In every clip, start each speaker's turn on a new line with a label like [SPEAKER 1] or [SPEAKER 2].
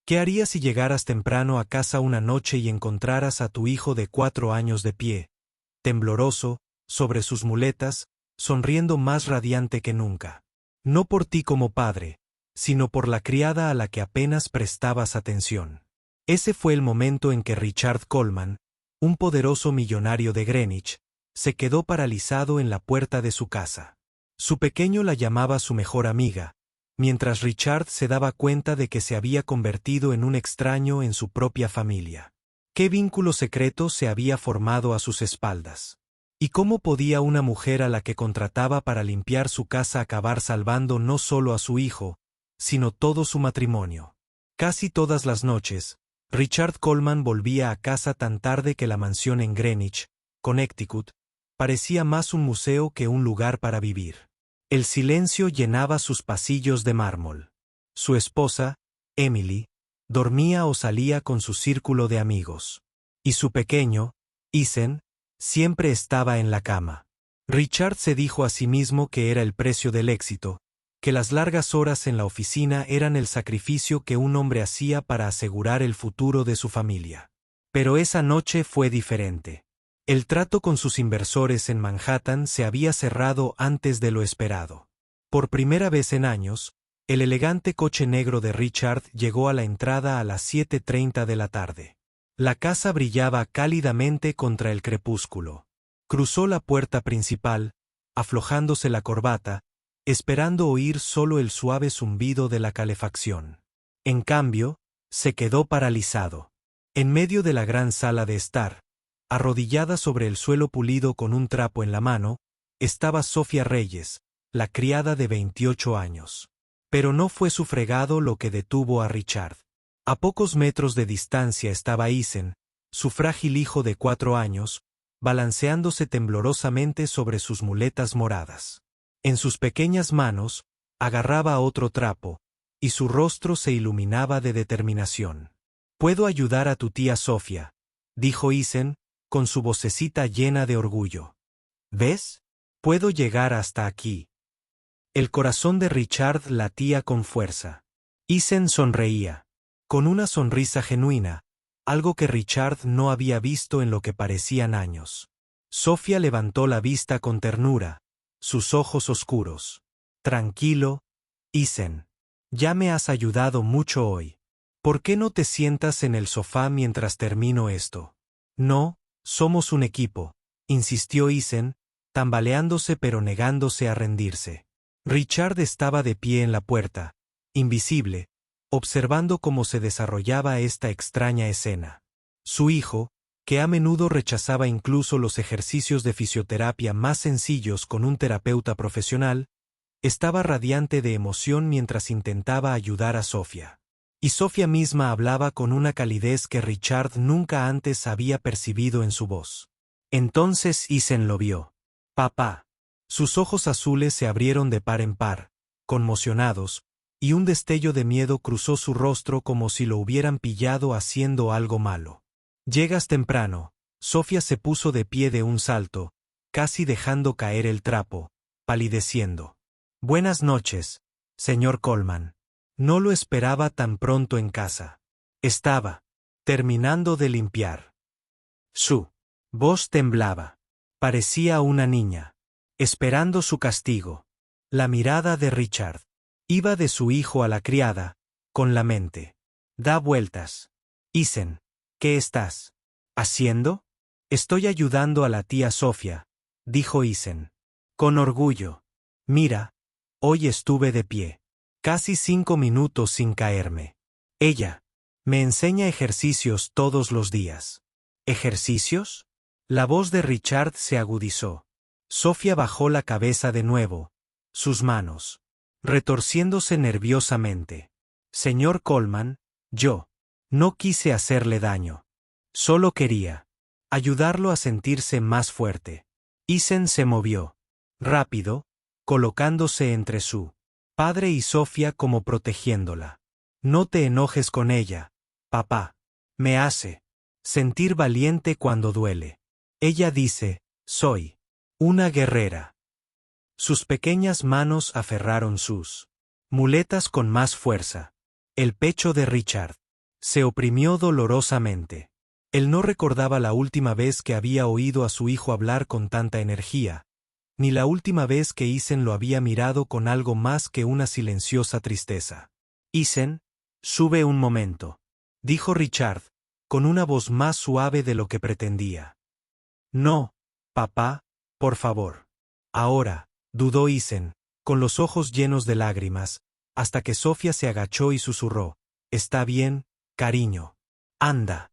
[SPEAKER 1] ¿Qué harías si llegaras temprano a casa una noche y encontraras a tu hijo de 4 años de pie, tembloroso, sobre sus muletas, sonriendo más radiante que nunca? No por ti como padre, sino por la criada a la que apenas prestabas atención. Ese fue el momento en que Richard Coleman, un poderoso millonario de Greenwich, se quedó paralizado en la puerta de su casa. Su pequeño la llamaba su mejor amiga, mientras Richard se daba cuenta de que se había convertido en un extraño en su propia familia. ¿Qué vínculo secreto se había formado a sus espaldas? ¿Y cómo podía una mujer a la que contrataba para limpiar su casa acabar salvando no solo a su hijo, sino todo su matrimonio? Casi todas las noches, Richard Coleman volvía a casa tan tarde que la mansión en Greenwich, Connecticut, parecía más un museo que un lugar para vivir. El silencio llenaba sus pasillos de mármol. Su esposa, Emily, dormía o salía con su círculo de amigos. Y su pequeño, Ethan, siempre estaba en la cama. Richard se dijo a sí mismo que era el precio del éxito, que las largas horas en la oficina eran el sacrificio que un hombre hacía para asegurar el futuro de su familia. Pero esa noche fue diferente. El trato con sus inversores en Manhattan se había cerrado antes de lo esperado. Por primera vez en años, el elegante coche negro de Richard llegó a la entrada a las 7:30 de la tarde. La casa brillaba cálidamente contra el crepúsculo. Cruzó la puerta principal, aflojándose la corbata, esperando oír solo el suave zumbido de la calefacción. En cambio, se quedó paralizado. En medio de la gran sala de estar, arrodillada sobre el suelo pulido con un trapo en la mano, estaba Sofía Reyes, la criada de 28 años. Pero no fue su fregado lo que detuvo a Richard. A pocos metros de distancia estaba Ethan, su frágil hijo de 4 años, balanceándose temblorosamente sobre sus muletas moradas. En sus pequeñas manos, agarraba otro trapo, y su rostro se iluminaba de determinación. «Puedo ayudar a tu tía Sofía», dijo Ethan, con su vocecita llena de orgullo. «¿Ves? Puedo llegar hasta aquí». El corazón de Richard latía con fuerza. Ethan sonreía, con una sonrisa genuina, algo que Richard no había visto en lo que parecían años. Sofía levantó la vista con ternura, sus ojos oscuros. «Tranquilo, Ethan. Ya me has ayudado mucho hoy. ¿Por qué no te sientas en el sofá mientras termino esto?» «No, somos un equipo», insistió Ethan, tambaleándose pero negándose a rendirse. Richard estaba de pie en la puerta, invisible, observando cómo se desarrollaba esta extraña escena. Su hijo, que a menudo rechazaba incluso los ejercicios de fisioterapia más sencillos con un terapeuta profesional, estaba radiante de emoción mientras intentaba ayudar a Sofía. Y Sofía misma hablaba con una calidez que Richard nunca antes había percibido en su voz. Entonces Ethan lo vio. «Papá». Sus ojos azules se abrieron de par en par, conmocionados, y un destello de miedo cruzó su rostro como si lo hubieran pillado haciendo algo malo. «Llegas temprano». Sofía se puso de pie de un salto, casi dejando caer el trapo, palideciendo. «Buenas noches, señor Coleman». No lo esperaba tan pronto en casa. Estaba terminando de limpiar. Su voz temblaba. Parecía una niña, esperando su castigo. La mirada de Richard iba de su hijo a la criada, con la mente. «Da vueltas. Ethan, ¿qué estás haciendo?» «Estoy ayudando a la tía Sofía», dijo Ethan. Con orgullo. «Mira, hoy estuve de pie. Casi 5 minutos sin caerme. Ella me enseña ejercicios todos los días». «¿Ejercicios?». La voz de Richard se agudizó. Sofía bajó la cabeza de nuevo, sus manos retorciéndose nerviosamente. «Señor Coleman, yo no quise hacerle daño. Solo quería ayudarlo a sentirse más fuerte». Ethan se movió, rápido, colocándose entre su padre y Sofía como protegiéndola. «No te enojes con ella, papá. Me hace sentir valiente cuando duele. Ella dice, soy una guerrera». Sus pequeñas manos aferraron sus muletas con más fuerza. El pecho de Richard Se oprimió dolorosamente. Él no recordaba la última vez que había oído a su hijo hablar con tanta energía, ni la última vez que Isen lo había mirado con algo más que una silenciosa tristeza. «Isen, sube un momento», dijo Richard, con una voz más suave de lo que pretendía. «No, papá, por favor». «Ahora», dudó Isen, con los ojos llenos de lágrimas, hasta que Sofía se agachó y susurró: «Está bien, cariño. Anda.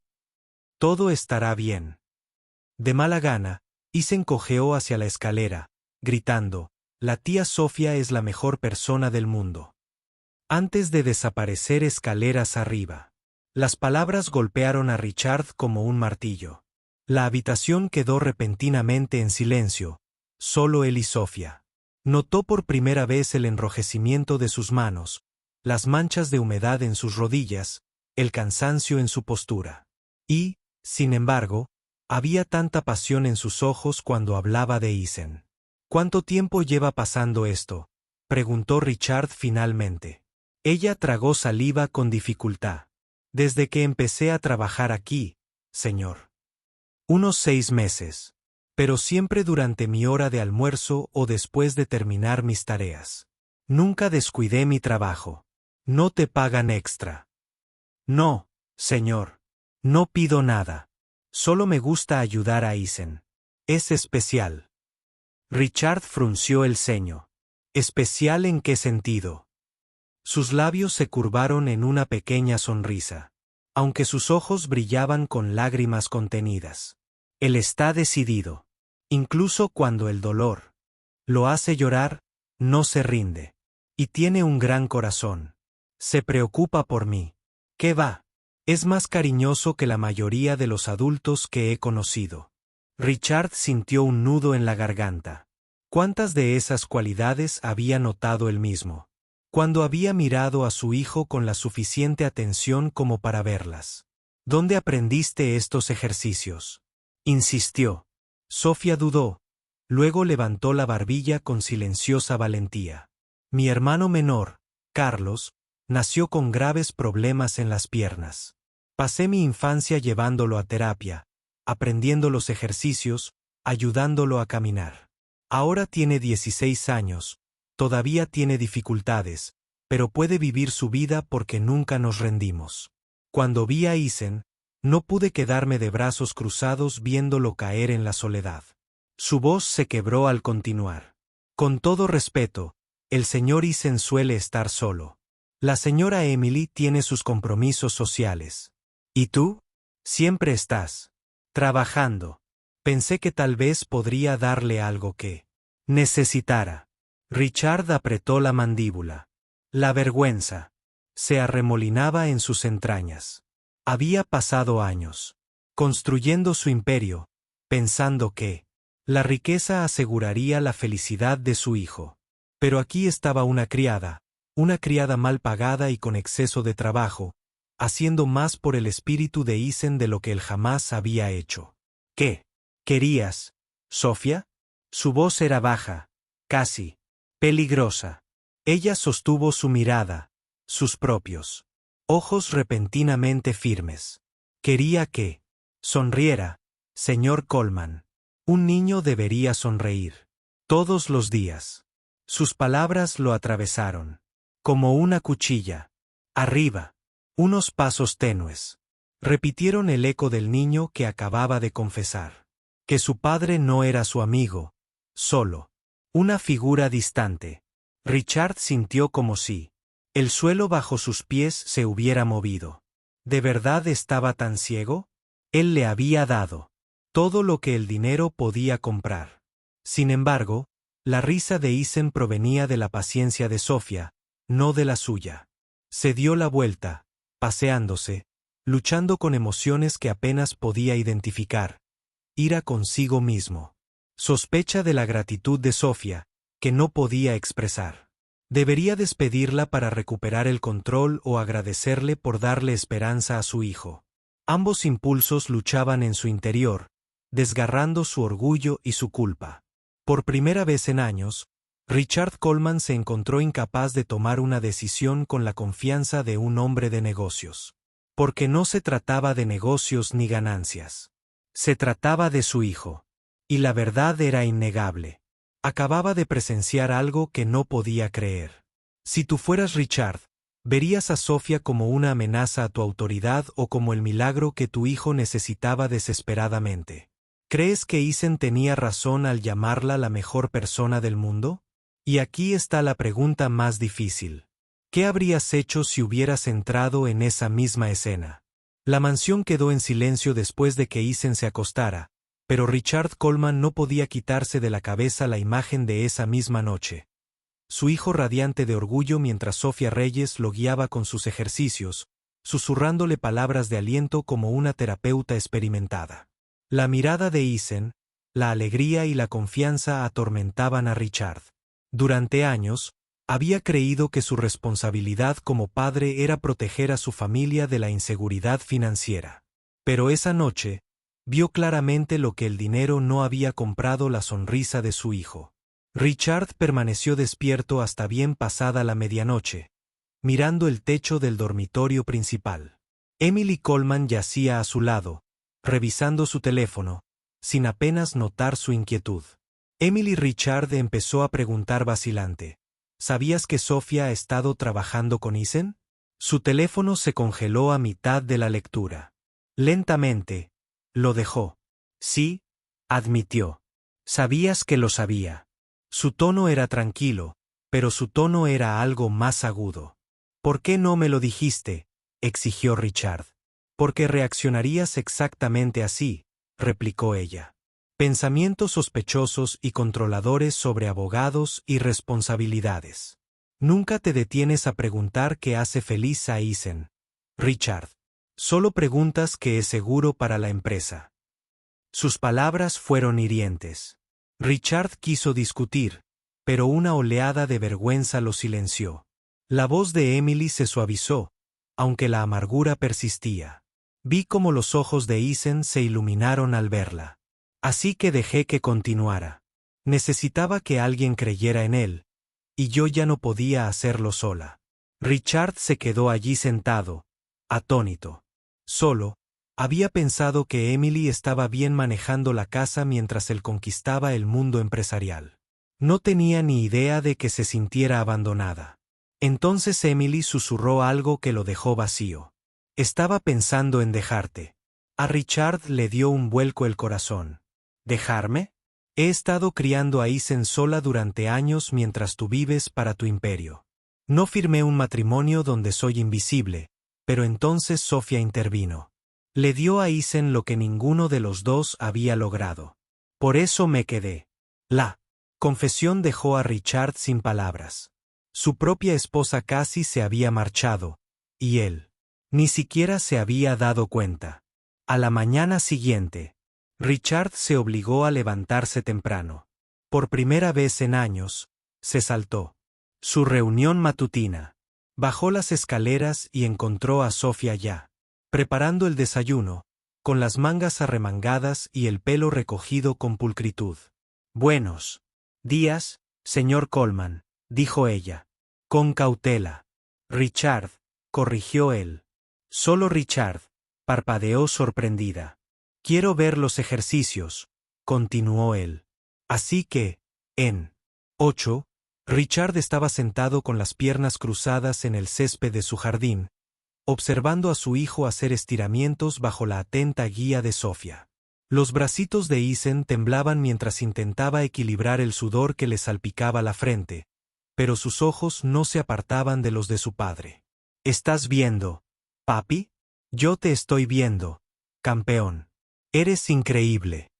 [SPEAKER 1] Todo estará bien». De mala gana, Isen cojeó hacia la escalera, gritando: «La tía Sofía es la mejor persona del mundo». Antes de desaparecer escaleras arriba. Las palabras golpearon a Richard como un martillo. La habitación quedó repentinamente en silencio, solo él y Sofía. Notó por primera vez el enrojecimiento de sus manos, las manchas de humedad en sus rodillas, el cansancio en su postura. Y, sin embargo, había tanta pasión en sus ojos cuando hablaba de Isen. «¿Cuánto tiempo lleva pasando esto?», preguntó Richard finalmente. Ella tragó saliva con dificultad. «Desde que empecé a trabajar aquí, señor. Unos 6 meses. Pero siempre durante mi hora de almuerzo o después de terminar mis tareas. Nunca descuidé mi trabajo. No te pagan extra». «No, señor. No pido nada. Solo me gusta ayudar a Isen. Es especial». Richard frunció el ceño. «¿Especial en qué sentido?». Sus labios se curvaron en una pequeña sonrisa, aunque sus ojos brillaban con lágrimas contenidas. «Él está decidido. Incluso cuando el dolor lo hace llorar, no se rinde. Y tiene un gran corazón. Se preocupa por mí. ¿Qué va? Es más cariñoso que la mayoría de los adultos que he conocido». Richard sintió un nudo en la garganta. ¿Cuántas de esas cualidades había notado él mismo? Cuando había mirado a su hijo con la suficiente atención como para verlas. «¿Dónde aprendiste estos ejercicios?», insistió. Sofía dudó. Luego levantó la barbilla con silenciosa valentía. «Mi hermano menor, Carlos, nació con graves problemas en las piernas. Pasé mi infancia llevándolo a terapia, aprendiendo los ejercicios, ayudándolo a caminar. Ahora tiene 16 años. Todavía tiene dificultades, pero puede vivir su vida porque nunca nos rendimos. Cuando vi a Isen, no pude quedarme de brazos cruzados viéndolo caer en la soledad». Su voz se quebró al continuar. «Con todo respeto, el señor Isen suele estar solo. La señora Emily tiene sus compromisos sociales. ¿Y tú? Siempre estás trabajando. Pensé que tal vez podría darle algo que necesitara». Richard apretó la mandíbula. La vergüenza se arremolinaba en sus entrañas. Había pasado años construyendo su imperio, pensando que la riqueza aseguraría la felicidad de su hijo. Pero aquí estaba una criada mal pagada y con exceso de trabajo, haciendo más por el espíritu de Isen de lo que él jamás había hecho. «¿Qué querías, Sofía?». Su voz era baja, casi peligrosa. Ella sostuvo su mirada, sus propios ojos repentinamente firmes. «Quería que sonriera, señor Coleman. Un niño debería sonreír. Todos los días». Sus palabras lo atravesaron. Como una cuchilla. Arriba. Unos pasos tenues. Repitieron el eco del niño que acababa de confesar. Que su padre no era su amigo, solo una figura distante. Richard sintió como si el suelo bajo sus pies se hubiera movido. ¿De verdad estaba tan ciego? Él le había dado todo lo que el dinero podía comprar. Sin embargo, la risa de Isen provenía de la paciencia de Sofía, no de la suya. Se dio la vuelta, paseándose, luchando con emociones que apenas podía identificar. Ira consigo mismo. Sospecha de la gratitud de Sofía, que no podía expresar. Debería despedirla para recuperar el control o agradecerle por darle esperanza a su hijo. Ambos impulsos luchaban en su interior, desgarrando su orgullo y su culpa. Por primera vez en años, Richard Coleman se encontró incapaz de tomar una decisión con la confianza de un hombre de negocios. Porque no se trataba de negocios ni ganancias. Se trataba de su hijo. Y la verdad era innegable. Acababa de presenciar algo que no podía creer. Si tú fueras Richard, ¿verías a Sofía como una amenaza a tu autoridad o como el milagro que tu hijo necesitaba desesperadamente? ¿Crees que Eisen tenía razón al llamarla la mejor persona del mundo? Y aquí está la pregunta más difícil. ¿Qué habrías hecho si hubieras entrado en esa misma escena? La mansión quedó en silencio después de que Eisen se acostara, pero Richard Coleman no podía quitarse de la cabeza la imagen de esa misma noche. Su hijo radiante de orgullo mientras Sofía Reyes lo guiaba con sus ejercicios, susurrándole palabras de aliento como una terapeuta experimentada. La mirada de Eisen, la alegría y la confianza atormentaban a Richard. Durante años, había creído que su responsabilidad como padre era proteger a su familia de la inseguridad financiera. Pero esa noche, vio claramente lo que el dinero no había comprado: la sonrisa de su hijo. Richard permaneció despierto hasta bien pasada la medianoche, mirando el techo del dormitorio principal. Emily Coleman yacía a su lado, revisando su teléfono, sin apenas notar su inquietud. Emily. Richard empezó a preguntar vacilante: ¿sabías que Sofía ha estado trabajando con Eisen? Su teléfono se congeló a mitad de la lectura. Lentamente, lo dejó. Sí, admitió. Sabías que lo sabía. Su tono era tranquilo, pero su tono era algo más agudo. ¿Por qué no me lo dijiste?, exigió Richard. Porque reaccionarías exactamente así, replicó ella. Pensamientos sospechosos y controladores sobre abogados y responsabilidades. Nunca te detienes a preguntar qué hace feliz a Eisen, Richard. Solo preguntas qué es seguro para la empresa. Sus palabras fueron hirientes. Richard quiso discutir, pero una oleada de vergüenza lo silenció. La voz de Emily se suavizó, aunque la amargura persistía. Vi cómo los ojos de Eisen se iluminaron al verla. Así que dejé que continuara. Necesitaba que alguien creyera en él, y yo ya no podía hacerlo sola. Richard se quedó allí sentado, atónito. Solo, había pensado que Emily estaba bien manejando la casa mientras él conquistaba el mundo empresarial. No tenía ni idea de que se sintiera abandonada. Entonces Emily susurró algo que lo dejó vacío. Estaba pensando en dejarte. A Richard le dio un vuelco el corazón. ¿Dejarme? He estado criando a Eisen sola durante años mientras tú vives para tu imperio. No firmé un matrimonio donde soy invisible, pero entonces Sofía intervino. Le dio a Eisen lo que ninguno de los dos había logrado. Por eso me quedé. La confesión dejó a Richard sin palabras. Su propia esposa casi se había marchado, y él ni siquiera se había dado cuenta. A la mañana siguiente, Richard se obligó a levantarse temprano. Por primera vez en años, se saltó su reunión matutina. Bajó las escaleras y encontró a Sofía ya, preparando el desayuno, con las mangas arremangadas y el pelo recogido con pulcritud. «Buenos días, señor Coleman», dijo ella. «Con cautela». «Richard», corrigió él. Solo Richard, parpadeó sorprendida. «Quiero ver los ejercicios», continuó él. Así que, en 8, Richard estaba sentado con las piernas cruzadas en el césped de su jardín, observando a su hijo hacer estiramientos bajo la atenta guía de Sofía. Los bracitos de Eisen temblaban mientras intentaba equilibrar el sudor que le salpicaba la frente, pero sus ojos no se apartaban de los de su padre. «¿Estás viendo, papi? Yo te estoy viendo, campeón. Eres increíble».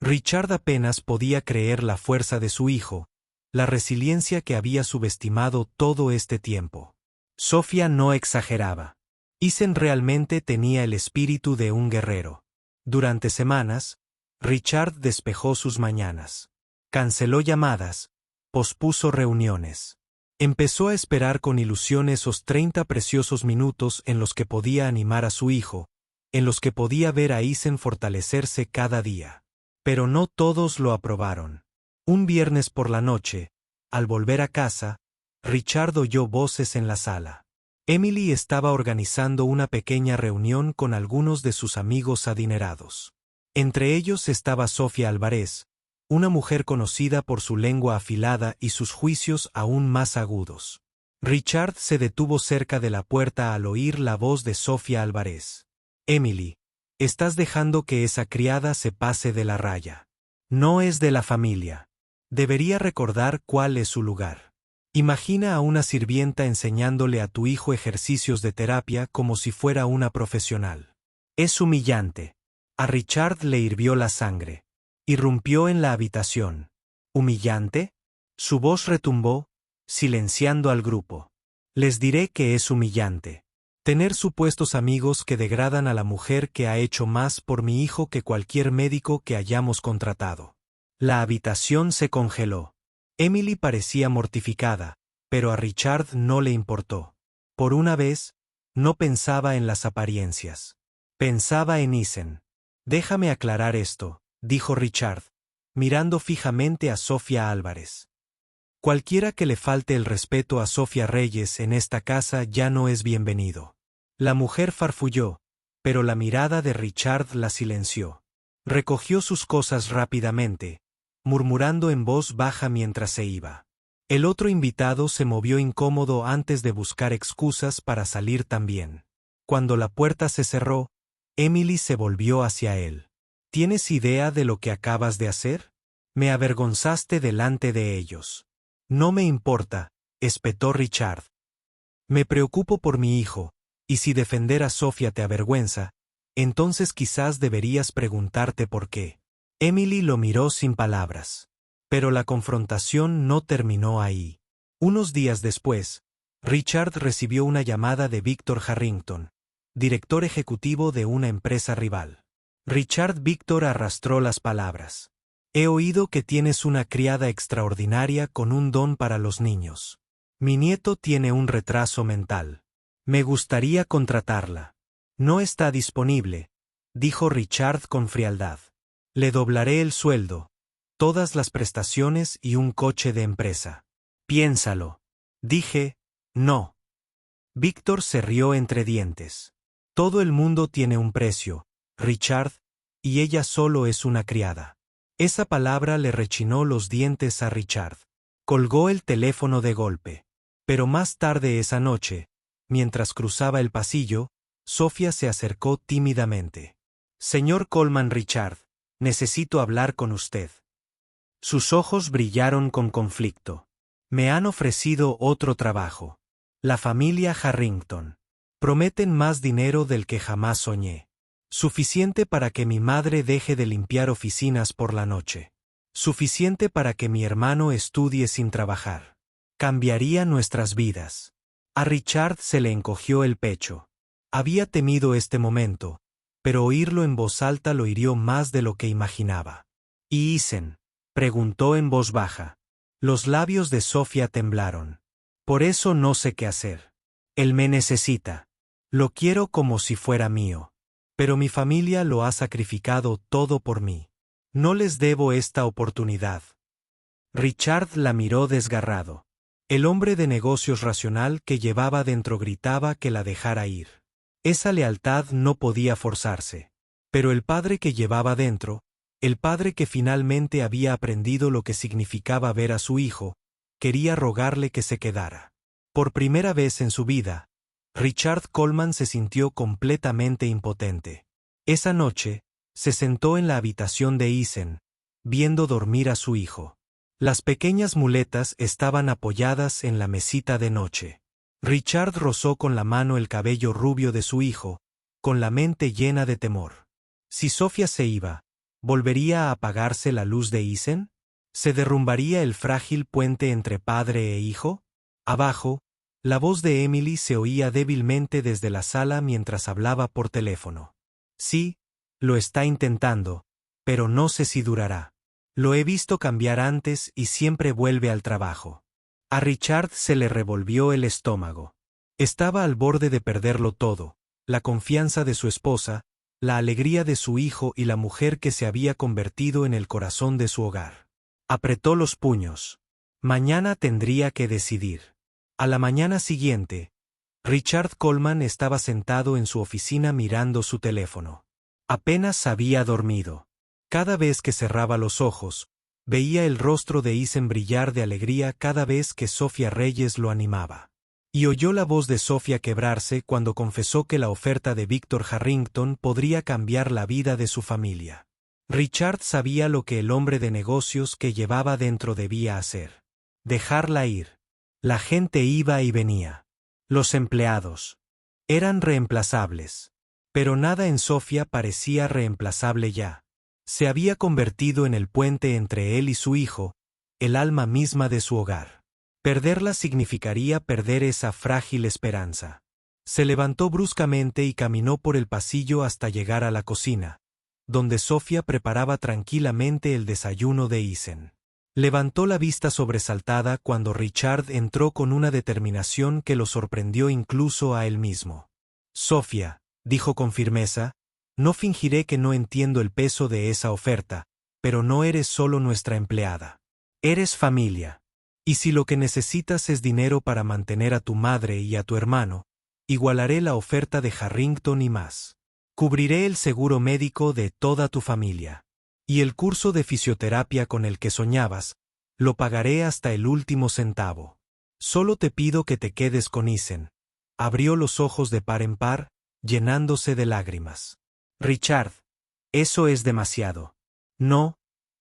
[SPEAKER 1] Richard apenas podía creer la fuerza de su hijo, la resiliencia que había subestimado todo este tiempo. Sofía no exageraba. Eisen realmente tenía el espíritu de un guerrero. Durante semanas, Richard despejó sus mañanas. Canceló llamadas, pospuso reuniones. Empezó a esperar con ilusión esos 30 preciosos minutos en los que podía animar a su hijo, en los que podía ver a Eisen fortalecerse cada día. Pero no todos lo aprobaron. Un viernes por la noche, al volver a casa, Richard oyó voces en la sala. Emily estaba organizando una pequeña reunión con algunos de sus amigos adinerados. Entre ellos estaba Sofía Álvarez, una mujer conocida por su lengua afilada y sus juicios aún más agudos. Richard se detuvo cerca de la puerta al oír la voz de Sofía Álvarez. Emily, estás dejando que esa criada se pase de la raya. No es de la familia. Debería recordar cuál es su lugar. Imagina a una sirvienta enseñándole a tu hijo ejercicios de terapia como si fuera una profesional. Es humillante. A Richard le hirvió la sangre. Irrumpió en la habitación. ¿Humillante? Su voz retumbó, silenciando al grupo. Les diré que es humillante. Tener supuestos amigos que degradan a la mujer que ha hecho más por mi hijo que cualquier médico que hayamos contratado. La habitación se congeló. Emily parecía mortificada, pero a Richard no le importó. Por una vez, no pensaba en las apariencias. Pensaba en Isen. Déjame aclarar esto, dijo Richard, mirando fijamente a Sofía Álvarez. Cualquiera que le falte el respeto a Sofía Reyes en esta casa ya no es bienvenido. La mujer farfulló, pero la mirada de Richard la silenció. Recogió sus cosas rápidamente, murmurando en voz baja mientras se iba. El otro invitado se movió incómodo antes de buscar excusas para salir también. Cuando la puerta se cerró, Emily se volvió hacia él. ¿Tienes idea de lo que acabas de hacer? Me avergonzaste delante de ellos. No me importa, espetó Richard. Me preocupo por mi hijo, y si defender a Sofía te avergüenza, entonces quizás deberías preguntarte por qué. Emily lo miró sin palabras. Pero la confrontación no terminó ahí. Unos días después, Richard recibió una llamada de Víctor Harrington, director ejecutivo de una empresa rival. Víctor arrastró las palabras. He oído que tienes una criada extraordinaria con un don para los niños. Mi nieto tiene un retraso mental. Me gustaría contratarla. No está disponible, dijo Richard con frialdad. Le doblaré el sueldo, todas las prestaciones y un coche de empresa. Piénsalo. Dije, no. Víctor se rió entre dientes. Todo el mundo tiene un precio, Richard, y ella solo es una criada. Esa palabra le rechinó los dientes a Richard. Colgó el teléfono de golpe. Pero más tarde esa noche, mientras cruzaba el pasillo, Sofía se acercó tímidamente. Señor Coleman Richard, necesito hablar con usted. Sus ojos brillaron con conflicto. Me han ofrecido otro trabajo. La familia Harrington. Prometen más dinero del que jamás soñé. Suficiente para que mi madre deje de limpiar oficinas por la noche. Suficiente para que mi hermano estudie sin trabajar. Cambiaría nuestras vidas. A Richard se le encogió el pecho. Había temido este momento, pero oírlo en voz alta lo hirió más de lo que imaginaba. ¿Y Isen? Preguntó en voz baja. Los labios de Sofía temblaron. Por eso no sé qué hacer. Él me necesita. Lo quiero como si fuera mío. Pero mi familia lo ha sacrificado todo por mí. No les debo esta oportunidad. Richard la miró desgarrado. El hombre de negocios racional que llevaba dentro gritaba que la dejara ir. Esa lealtad no podía forzarse. Pero el padre que llevaba dentro, el padre que finalmente había aprendido lo que significaba ver a su hijo, quería rogarle que se quedara. Por primera vez en su vida, Richard Coleman se sintió completamente impotente. Esa noche, se sentó en la habitación de Isen, viendo dormir a su hijo. Las pequeñas muletas estaban apoyadas en la mesita de noche. Richard rozó con la mano el cabello rubio de su hijo, con la mente llena de temor. Si Sofía se iba, ¿volvería a apagarse la luz de Isen? ¿Se derrumbaría el frágil puente entre padre e hijo? Abajo, la voz de Emily se oía débilmente desde la sala mientras hablaba por teléfono. Sí, lo está intentando, pero no sé si durará. Lo he visto cambiar antes y siempre vuelve al trabajo. A Richard se le revolvió el estómago. Estaba al borde de perderlo todo, la confianza de su esposa, la alegría de su hijo y la mujer que se había convertido en el corazón de su hogar. Apretó los puños. Mañana tendría que decidir. A la mañana siguiente, Richard Coleman estaba sentado en su oficina mirando su teléfono. Apenas había dormido. Cada vez que cerraba los ojos, veía el rostro de Eason brillar de alegría cada vez que Sofía Reyes lo animaba. Y oyó la voz de Sofía quebrarse cuando confesó que la oferta de Víctor Harrington podría cambiar la vida de su familia. Richard sabía lo que el hombre de negocios que llevaba dentro debía hacer. Dejarla ir. La gente iba y venía. Los empleados eran reemplazables. Pero nada en Sofía parecía reemplazable ya. Se había convertido en el puente entre él y su hijo, el alma misma de su hogar. Perderla significaría perder esa frágil esperanza. Se levantó bruscamente y caminó por el pasillo hasta llegar a la cocina, donde Sofía preparaba tranquilamente el desayuno de Eason. Levantó la vista sobresaltada cuando Richard entró con una determinación que lo sorprendió incluso a él mismo. Sofía, dijo con firmeza, no fingiré que no entiendo el peso de esa oferta, pero no eres solo nuestra empleada. Eres familia. Y si lo que necesitas es dinero para mantener a tu madre y a tu hermano, igualaré la oferta de Harrington y más. Cubriré el seguro médico de toda tu familia. Y el curso de fisioterapia con el que soñabas, lo pagaré hasta el último centavo. Solo te pido que te quedes con Eason. Abrió los ojos de par en par, llenándose de lágrimas. Richard, eso es demasiado. No,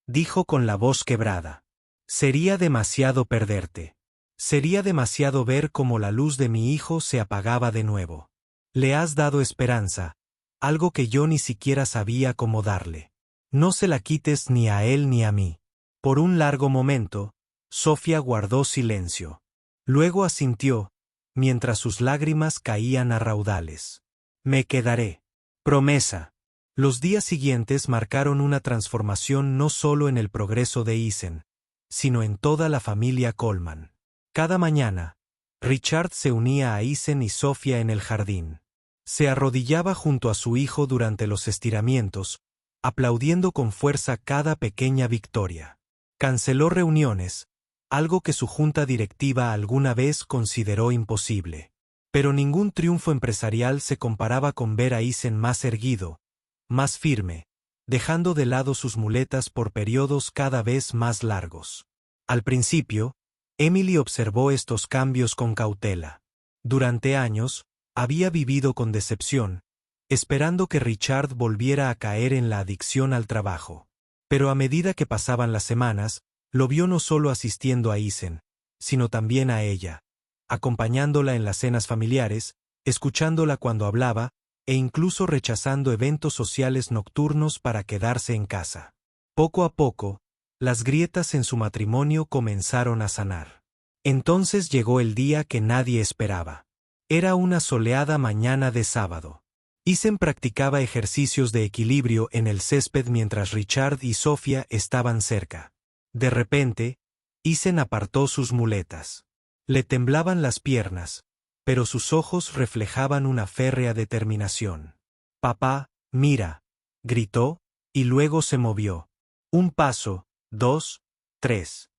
[SPEAKER 1] dijo con la voz quebrada. Sería demasiado perderte. Sería demasiado ver cómo la luz de mi hijo se apagaba de nuevo. Le has dado esperanza, algo que yo ni siquiera sabía cómo darle. No se la quites ni a él ni a mí. Por un largo momento, Sofía guardó silencio. Luego asintió, mientras sus lágrimas caían a raudales. Me quedaré. Promesa. Los días siguientes marcaron una transformación no solo en el progreso de Eason, sino en toda la familia Coleman. Cada mañana, Richard se unía a Eason y Sofía en el jardín. Se arrodillaba junto a su hijo durante los estiramientos, aplaudiendo con fuerza cada pequeña victoria. Canceló reuniones, algo que su junta directiva alguna vez consideró imposible. Pero ningún triunfo empresarial se comparaba con ver a Eason más erguido, más firme, dejando de lado sus muletas por periodos cada vez más largos. Al principio, Emily observó estos cambios con cautela. Durante años, había vivido con decepción, esperando que Richard volviera a caer en la adicción al trabajo. Pero a medida que pasaban las semanas, lo vio no solo asistiendo a Eason, sino también a ella, acompañándola en las cenas familiares, escuchándola cuando hablaba, e incluso rechazando eventos sociales nocturnos para quedarse en casa. Poco a poco, las grietas en su matrimonio comenzaron a sanar. Entonces llegó el día que nadie esperaba. Era una soleada mañana de sábado. Eason practicaba ejercicios de equilibrio en el césped mientras Richard y Sofía estaban cerca. De repente, Eason apartó sus muletas. Le temblaban las piernas, pero sus ojos reflejaban una férrea determinación. «Papá, mira», gritó, y luego se movió. Un paso, 2, 3.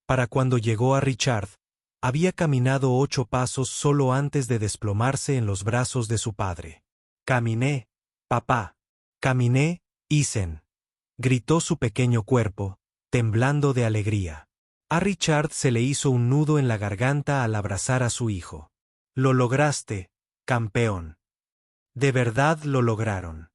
[SPEAKER 1] Para cuando llegó a Richard, había caminado 8 pasos solo antes de desplomarse en los brazos de su padre. «Caminé, papá. Caminé, Eason», gritó su pequeño cuerpo, temblando de alegría. A Richard se le hizo un nudo en la garganta al abrazar a su hijo. «Lo lograste, campeón». De verdad lo lograron.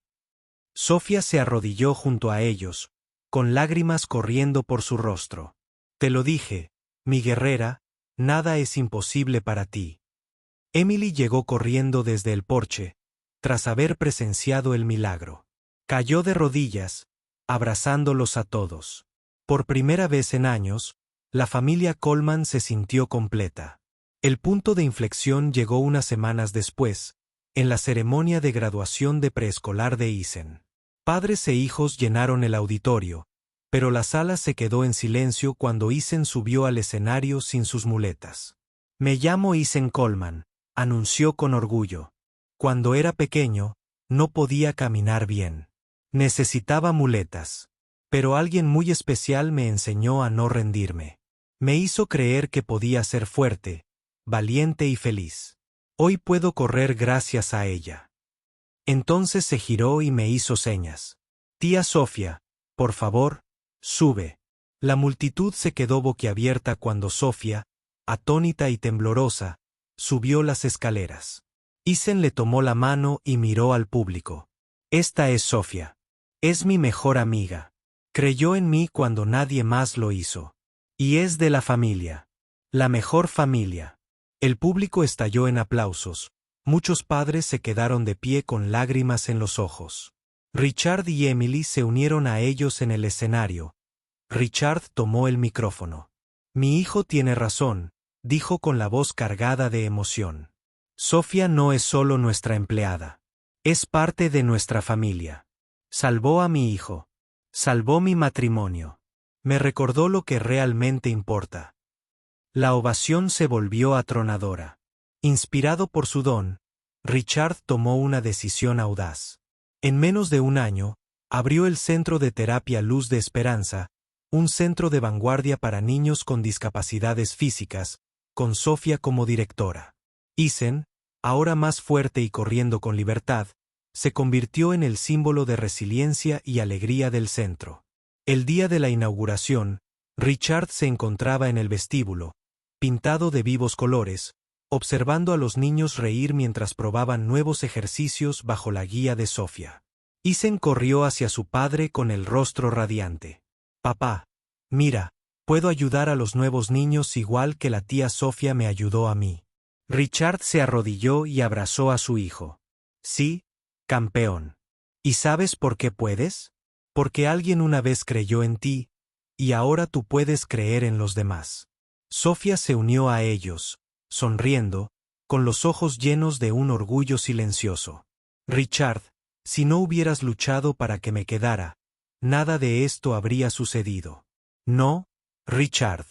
[SPEAKER 1] Sofía se arrodilló junto a ellos, con lágrimas corriendo por su rostro. «Te lo dije, mi guerrera, nada es imposible para ti». Emily llegó corriendo desde el porche, tras haber presenciado el milagro. Cayó de rodillas, abrazándolos a todos. Por primera vez en años, la familia Coleman se sintió completa. El punto de inflexión llegó unas semanas después, en la ceremonia de graduación de preescolar de Eason. Padres e hijos llenaron el auditorio, pero la sala se quedó en silencio cuando Eason subió al escenario sin sus muletas. «Me llamo Eason Coleman», anunció con orgullo. «Cuando era pequeño, no podía caminar bien. Necesitaba muletas. Pero alguien muy especial me enseñó a no rendirme. Me hizo creer que podía ser fuerte, valiente y feliz. Hoy puedo correr gracias a ella. Entonces se giró y me hizo señas. Tía Sofía, por favor, sube. La multitud se quedó boquiabierta cuando Sofía, atónita y temblorosa, subió las escaleras. Isen le tomó la mano y miró al público. Esta es Sofía. Es mi mejor amiga. Creyó en mí cuando nadie más lo hizo. Y es de la familia. La mejor familia. El público estalló en aplausos. Muchos padres se quedaron de pie con lágrimas en los ojos. Richard y Emily se unieron a ellos en el escenario. Richard tomó el micrófono. Mi hijo tiene razón, dijo con la voz cargada de emoción. Sofía no es solo nuestra empleada. Es parte de nuestra familia. Salvó a mi hijo. Salvó mi matrimonio. Me recordó lo que realmente importa. La ovación se volvió atronadora. Inspirado por su don, Richard tomó una decisión audaz. En menos de un año, abrió el Centro de Terapia Luz de Esperanza, un centro de vanguardia para niños con discapacidades físicas, con Sofía como directora. Isen, ahora más fuerte y corriendo con libertad, se convirtió en el símbolo de resiliencia y alegría del centro. El día de la inauguración, Richard se encontraba en el vestíbulo, pintado de vivos colores, observando a los niños reír mientras probaban nuevos ejercicios bajo la guía de Sofía. Isen corrió hacia su padre con el rostro radiante. Papá, mira, puedo ayudar a los nuevos niños igual que la tía Sofía me ayudó a mí. Richard se arrodilló y abrazó a su hijo. Sí, campeón. ¿Y sabes por qué puedes? Porque alguien una vez creyó en ti, y ahora tú puedes creer en los demás. Sofía se unió a ellos, sonriendo, con los ojos llenos de un orgullo silencioso. Richard, si no hubieras luchado para que me quedara, nada de esto habría sucedido. No, Richard.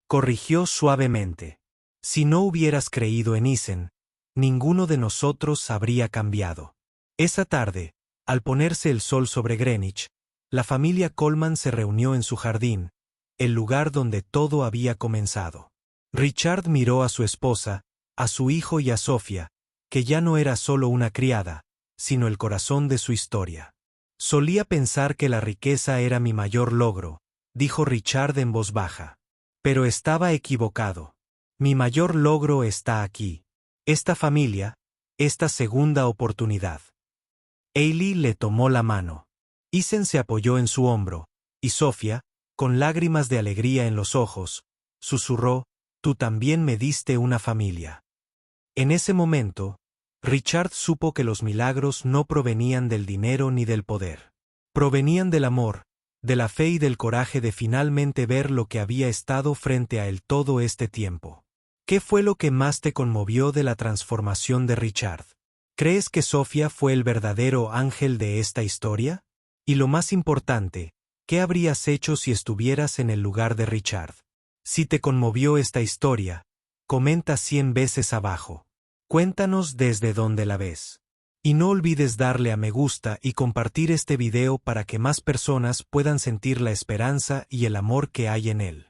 [SPEAKER 1] Corrigió suavemente. Si no hubieras creído en Isen, ninguno de nosotros habría cambiado. Esa tarde, al ponerse el sol sobre Greenwich, la familia Coleman se reunió en su jardín, el lugar donde todo había comenzado. Richard miró a su esposa, a su hijo y a Sofía, que ya no era solo una criada, sino el corazón de su historia. Solía pensar que la riqueza era mi mayor logro, dijo Richard en voz baja. Pero estaba equivocado. Mi mayor logro está aquí. Esta familia, esta segunda oportunidad. Hailey le tomó la mano. Isen se apoyó en su hombro, y Sofía, con lágrimas de alegría en los ojos, susurró, tú también me diste una familia. En ese momento, Richard supo que los milagros no provenían del dinero ni del poder. Provenían del amor, de la fe y del coraje de finalmente ver lo que había estado frente a él todo este tiempo. ¿Qué fue lo que más te conmovió de la transformación de Richard? ¿Crees que Sofía fue el verdadero ángel de esta historia? Y lo más importante, ¿qué habrías hecho si estuvieras en el lugar de Richard? Si te conmovió esta historia, comenta 100 veces abajo. Cuéntanos desde dónde la ves. Y no olvides darle a me gusta y compartir este video para que más personas puedan sentir la esperanza y el amor que hay en él.